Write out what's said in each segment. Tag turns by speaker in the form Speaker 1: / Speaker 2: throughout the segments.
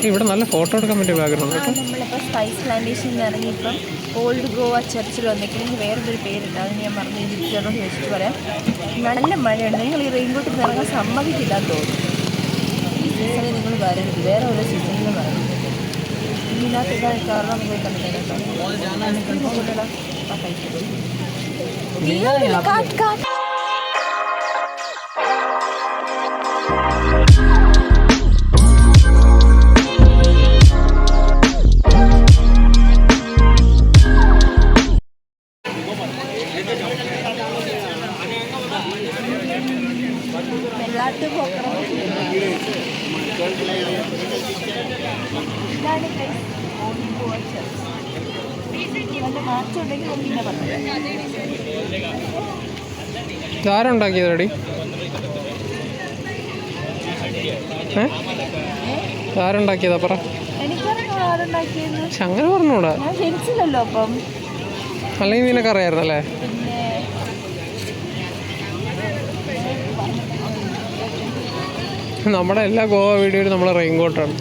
Speaker 1: ഇവിടെ നല്ല ഫോട്ടോ എടുക്കാൻ പറ്റിയ ബാക്ക്ഗ്രൗണ്ട് കേട്ടോ.
Speaker 2: നമ്മളിപ്പോൾ സ്പൈസ് പ്ലാന്റേഷനിൽ ഇറങ്ങി ഇപ്പം ഓൾഡ് ഗോവ ചർച്ചിൽ വന്നിട്ടുണ്ടെങ്കിൽ വേറൊരു പേരുണ്ട്, അത് ഞാൻ പറഞ്ഞു ഇതിനോട് ചോദിച്ചിട്ട് പറയാം. നല്ല മഴയുണ്ട്, നിങ്ങൾ ഈ റെയിൻകോട്ടിൽ നിന്ന് ഇറങ്ങാൻ സമ്മതിക്കില്ലാന്ന് തോന്നുന്നു. ഈ സീസണിൽ നിങ്ങൾ വരരുത്, വേറെ ഓരോ സീസണിൽ വരരുത്. ഇതിനകത്ത് ഇതാണ് കാരണം പോയി കണ്ടിട്ടുണ്ടോ.
Speaker 1: ആരുണ്ടാക്കിയത് റെഡി? ആരുണ്ടാക്കിയതാ പറ. പക്ഷെ അങ്ങനെ പറഞ്ഞൂടാ,
Speaker 2: അപ്പം
Speaker 1: അല്ലെങ്കിൽ നിനക്ക് അറിയായിരുന്നല്ലേ? നമ്മുടെ എല്ലാ ഗോവ വീഡിയോയിലും നമ്മളെ റെയിൻകോട്ടാണ്.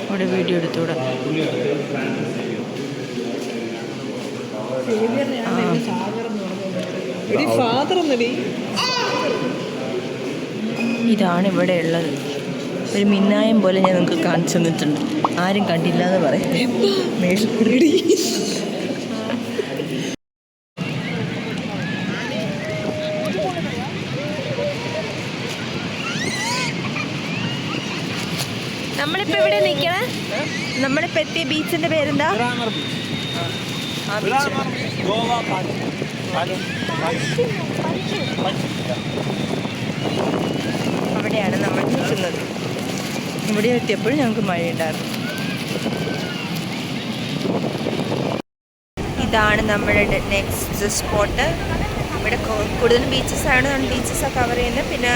Speaker 2: ഇവിടെ വീഡിയോ എടുത്തൂടെ. ഇതാണ് ഇവിടെ ഉള്ളത്. ഒരു മിന്നായം പോലെ ഞാൻ നിങ്ങൾക്ക് കാണിച്ചു തന്നിട്ടുണ്ട്, ആരും കണ്ടില്ല എന്ന് പറയാം. നമ്മളിപ്പോ ഇവിടെ നിൽക്കണേ, നമ്മളിപ്പോ എത്തിയ ബീച്ചിന്റെ പേരെന്താ? അവിടെയാണ് നമ്മൾ നിൽക്കുന്നത്. ഇവിടെ എത്തിയപ്പോൾ ഞങ്ങൾക്ക് മഴയുണ്ടായിരുന്നു. ഇതാണ് നമ്മുടെ നെക്സ്റ്റ് സ്പോട്ട്. ഇവിടെ കൂടുതലും ബീച്ചസ് ആണ്, നമ്മൾ ബീച്ചസ് കവർ ചെയ്യുന്നത്. പിന്നെ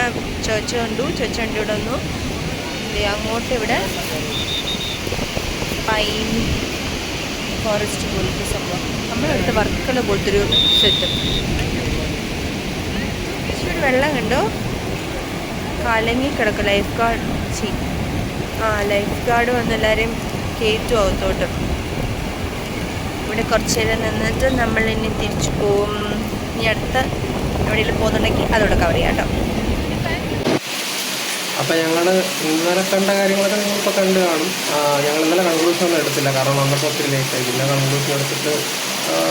Speaker 2: ചർച്ച് കണ്ടു, ചർച്ച് കണ്ടിവിടെ വന്നു. അങ്ങോട്ട് ഇവിടെ പൈൻ ഫോറസ്റ്റ് പോലത്തെ സംഭവം, നമ്മളടുത്ത് വർക്കല പോലത്തൊരു സെറ്റ്. ഇവിടെ വെള്ളം കണ്ടോ, കലങ്ങി കിടക്കും. ലൈഫ് ഗാർഡ് വന്ന് എല്ലാവരെയും കയറ്റും അകത്തോട്ട്. ഇവിടെ കുറച്ച് നേരം നിന്നിട്ട് നമ്മൾ ഇനി തിരിച്ചു പോവും. ഇനി അടുത്ത എവിടെയെങ്കിലും പോകുന്നുണ്ടെങ്കിൽ അതോടെ കവർ ചെയ്യാം കേട്ടോ.
Speaker 1: അപ്പോൾ ഞങ്ങൾ ഇന്നലെ കണ്ട കാര്യങ്ങളൊക്കെ നിങ്ങളിപ്പോൾ കണ്ടു കാണും. ഞങ്ങൾ ഇന്നലെ കൺക്ലൂഷൻ ഒന്നും എടുത്തില്ല, കാരണം വന്നപ്പോൾ ഒത്തിരി ലേറ്റായി. പിന്നെ കൺക്ലൂഷൻ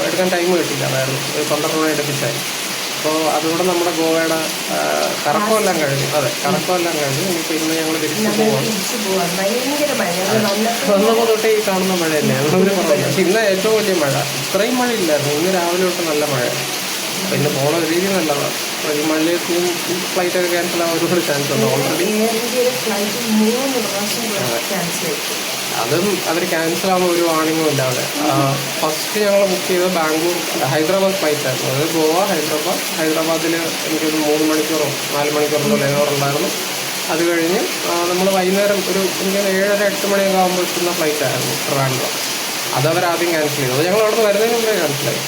Speaker 1: എടുക്കാൻ ടൈം കിട്ടില്ല, അതായത് 12 മണി എടുപ്പിച്ചായി. അപ്പോൾ അതുകൂടെ നമ്മുടെ ഗോവയുടെ കറക്കമെല്ലാം കഴിഞ്ഞു. അതെ, കറക്കമെല്ലാം കഴിഞ്ഞു. ഇനിയിപ്പോൾ ഇന്ന് ഞങ്ങൾ തിരിച്ചു പോവാണ്. വന്നപ്പോൾ തൊട്ടേ ഈ കാണുന്ന മഴ തന്നെയാണ്, ഒരു കുറവില്ല. പക്ഷേ ഇന്ന് ഏറ്റവും വലിയ മഴ. ഇത്രയും മഴ ഇല്ലായിരുന്നു, ഇന്ന് രാവിലെ തൊട്ട് നല്ല മഴ. അപ്പോൾ ഇന്ന് പോണ രീതി നല്ലതാണ്. ഈ മഴയത്തും ഫ്ലൈറ്റൊക്കെ ക്യാൻസൽ ആവാൻ ഒരുപാട് ചാൻസ് ഉണ്ട്. ഓൾറെഡി അതും അവർ ക്യാൻസൽ ആകുമ്പോൾ ഒരു വാണിങ്ങും ഇല്ലാതെ. ഫസ്റ്റ് ഞങ്ങൾ ബുക്ക് ചെയ്തത് ഹൈദരാബാദ് ഫ്ലൈറ്റ് ആയിരുന്നു. അതായത് ഗോവ ഹൈദരാബാദിൽ എനിക്കൊരു 3 മണിക്കൂറോ 4 മണിക്കൂറോ ലേവർ ഉണ്ടായിരുന്നു. അത് കഴിഞ്ഞ് നമ്മൾ വൈകുന്നേരം എനിക്ക് 7-8 മണിയൊക്കെ ആകുമ്പോൾ എത്തുന്ന ഫ്ലൈറ്റ് ആയിരുന്നു ട്രിവാൻഡ്രം. അതവരാദ്യം ക്യാൻസൽ ചെയ്തു. ഞങ്ങൾ അവിടെ നിന്ന് വരുന്നതിന് മുമ്പേ ക്യാൻസലായി.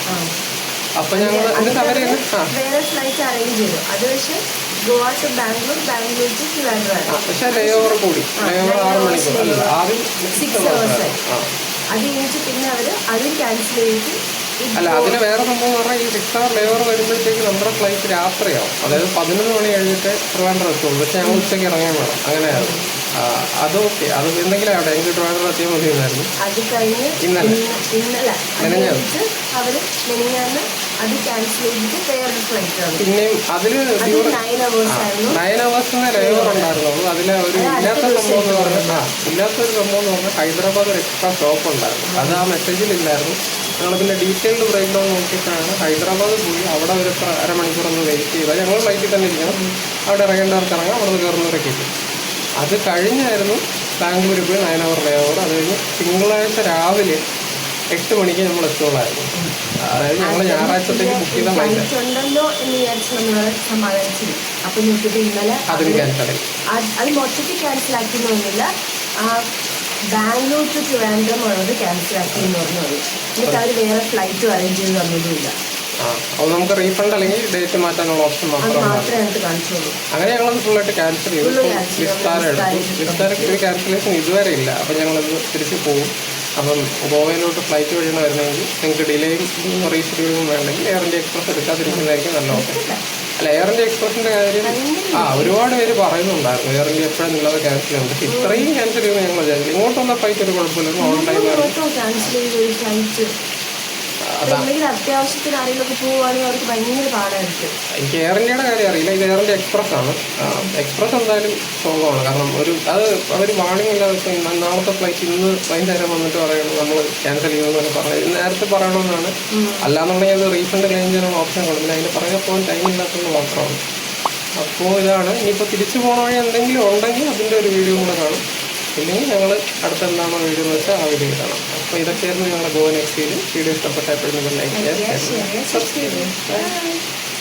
Speaker 1: അപ്പൊ ഞങ്ങൾ എന്നിട്ട് അവര് വേറെ ഫ്ലൈറ്റ് അറേഞ്ച് ചെയ്തു. അത് പക്ഷേ ഗോവ ടു ബാംഗ്ലൂർ, ബാംഗ്ലൂർ ടു ട്രിവാൻഡ്രം. പക്ഷേ ലേഓവർ കൂടി, ലേഓവർ 6 മണിക്കൂർ അല്ല, ആദ്യം 6 hours ആയി. അത് കഴിഞ്ഞിട്ട് പിന്നെ അവര് അതും ക്യാൻസൽ ചെയ്തിട്ട് അല്ല, അതിന് വേറെ സംഭവം എന്ന് പറഞ്ഞാൽ ഈ 6 hour ലേവർ വരുമ്പോഴത്തേക്ക് നമ്മുടെ ഫ്ലൈറ്റ് രാത്രിയാവും. അതായത് 11 മണി കഴിഞ്ഞിട്ട് ട്രിവാൻഡ്രം എത്തുള്ളൂ. പക്ഷെ ഞങ്ങൾ ഉച്ചയ്ക്ക് ഇറങ്ങാൻ വേണം, അങ്ങനെയായിരുന്നു. അത് ഓക്കെ, അത് എന്തെങ്കിലും ആവട്ടെ, എനിക്ക് ട്രിവാൻഡ്രം എത്തിയാൽ മതിയായിരുന്നു. അത് കഴിഞ്ഞ് ഇന്നലെ പിന്നെയും അതിൽ 9 hours ലേവർ ഉണ്ടായിരുന്നുള്ളൂ. അതിൽ ഒരു ഇല്ലാത്തൊരു സംഭവം എന്ന് പറഞ്ഞാൽ ഹൈദരാബാദ് ഒരു എക്സ്ട്രാ സ്റ്റോപ്പ് ഉണ്ടായിരുന്നു. അത് ആ മെസ്സേജിലില്ലായിരുന്നു. ഞങ്ങൾ പിന്നെ ഡീറ്റെയിൽഡ് ബ്രേക്ക് ഡൗൺ നോക്കിയിട്ടാണ് ഹൈദരാബാദ് പോയി അവിടെ ഒരു അരമണിക്കൂറൊന്ന് വെയിറ്റ് ചെയ്താൽ ഞങ്ങൾ ഫ്ലൈറ്റിൽ തന്നെ ഇരിക്കണം. അവിടെ ഇറങ്ങേണ്ടവർക്ക് ഇറങ്ങാം, അവിടെ നിന്ന് കയറുന്നവരൊക്കെ ഇരിക്കും. അത് കഴിഞ്ഞായിരുന്നു ബാംഗ്ലൂരിൽ പോയി 9 hour ലേവർ. അത് കഴിഞ്ഞ് തിങ്കളാഴ്ച രാവിലെ 8 മണിക്ക് നമ്മൾ എത്തുള്ളായിരുന്നു. അതായത് ഞങ്ങൾ ഞായറാഴ്ചത്തേക്ക് ബുക്ക് ചെയ്ത ഫ്ലൈറ്റ്
Speaker 2: ഉണ്ടല്ലോ എന്ന് വിചാരിച്ച് നമ്മൾ സമാധാനിച്ചില്ല. അപ്പൊ നോക്കിയിട്ട് ഇന്നലെ
Speaker 1: അതും ക്യാൻസലായി.
Speaker 2: അത് മൊത്തത്തിൽ ക്യാൻസൽ ആക്കിയെന്നൊന്നുമില്ല, ബാംഗ്ലൂർ ടു ട്രിവാൻഡ്രം ഉള്ളത് ക്യാൻസൽ ആക്കി എന്ന് പറഞ്ഞു. എന്നിട്ട് അവർ വേറെ ഫ്ലൈറ്റ് അറേഞ്ച് ചെയ്ത് തന്നതുമില്ല.
Speaker 1: അപ്പോൾ നമുക്ക് റീഫണ്ട് അല്ലെങ്കിൽ ഡേറ്റ് മാറ്റാനുള്ള ഓപ്ഷൻ മാത്രമേ
Speaker 2: കാണിച്ചുള്ളൂ.
Speaker 1: അങ്ങനെ ഞങ്ങളത് ഫുള്ളായിട്ട് ക്യാൻസൽ ചെയ്തു. വിസ്താര എടുത്തു. വിസ്താരക്ക് ഒരു ക്യാൻസലേഷൻ ഇതുവരെ ഇല്ല. അപ്പം ഞങ്ങളത് തിരിച്ച് പോകും. അപ്പം ഗോവയിലോട്ട് ഫ്ലൈറ്റ് വഴിയാണ് വരുന്നതെങ്കിൽ നിങ്ങൾക്ക് ഡിലേയും റീഷെഡ്യൂളിങ്ങും വേണമെങ്കിൽ എയർ ഇന്ത്യ എക്സ്പ്രസ് എടുക്കാതിരിക്കുന്നതായിരിക്കും നല്ല ഓപ്ഷൻ. അല്ല, എയർ ഇന്ത്യ എക്സ്പ്രസിൻ്റെ കാര്യം ഒരുപാട് പേര് പറയുന്നുണ്ടായിരുന്നു എയർ ഇന്ത്യ എപ്പോഴും നിങ്ങളത് ക്യാൻസൽ ചെയ്യുന്നത്. പക്ഷേ ഇത്രയും ക്യാൻസൽ ചെയ്യുമെന്ന് ഞങ്ങൾ വിചാരിച്ചു. ഇങ്ങോട്ടുള്ള ഫ്ലൈറ്റ് ഒരു കുഴപ്പമില്ല, ഓൺ ടൈം
Speaker 2: എന്തെങ്കിലും അത്യാവശ്യത്തിന് ആരെങ്കിലുമൊക്കെ പോവുകയാണെങ്കിൽ അവർക്ക് ഭയങ്കര പാടായിരിക്കും.
Speaker 1: എനിക്ക് എയർ ഇന്ത്യയുടെ കാര്യം അറിയില്ല. ഇത് എയർ ഇന്ത്യ എക്സ്പ്രസ് ആണ്. എക്സ്പ്രസ് എന്തായാലും ശോകമാണ്. കാരണം അത് അവർ വാണിംഗ് ഇല്ലാതെ വെച്ചാൽ നാളത്തെ ഫ്ലൈറ്റ് ഇന്ന് വൈകുന്നേരം വന്നിട്ട് പറയണം നമ്മൾ ക്യാൻസൽ ചെയ്യുമെന്നൊക്കെ പറഞ്ഞു നേരത്തെ പറയണമെന്നാണ്. അല്ലാന്നുണ്ടെങ്കിൽ അത് റീഫണ്ട് ക്ലെയിം ചെയ്യാനുള്ള ഓപ്ഷൻ കൊടുക്കില്ല. അതിന് പറയാൻ പോകാൻ ടൈം ഇല്ലാത്തത് മാത്രമാണ്. അപ്പോൾ ഇതാണ്. ഇനിയിപ്പോൾ തിരിച്ചു പോകണ വഴി എന്തെങ്കിലും ഉണ്ടെങ്കിൽ അതിൻ്റെ ഒരു വീഡിയോ കൂടെ കാണും. ഇല്ലെങ്കിൽ ഞങ്ങൾ അടുത്ത എന്താണോ വീഡിയോ എന്ന് വെച്ചാൽ ആ വീഡിയോ കാണാം. അപ്പോൾ ഇതൊക്കെയായിരുന്നു ഞങ്ങളുടെ ഗോവൻ എക്സ്പീരിയൻസ്. വീഡിയോ ഇഷ്ടപ്പെട്ട എപ്പോഴും നിങ്ങൾ ലൈക്ക് ചെയ്യാൻ, സബ്സ്ക്രൈബ് ചെയ്യാം.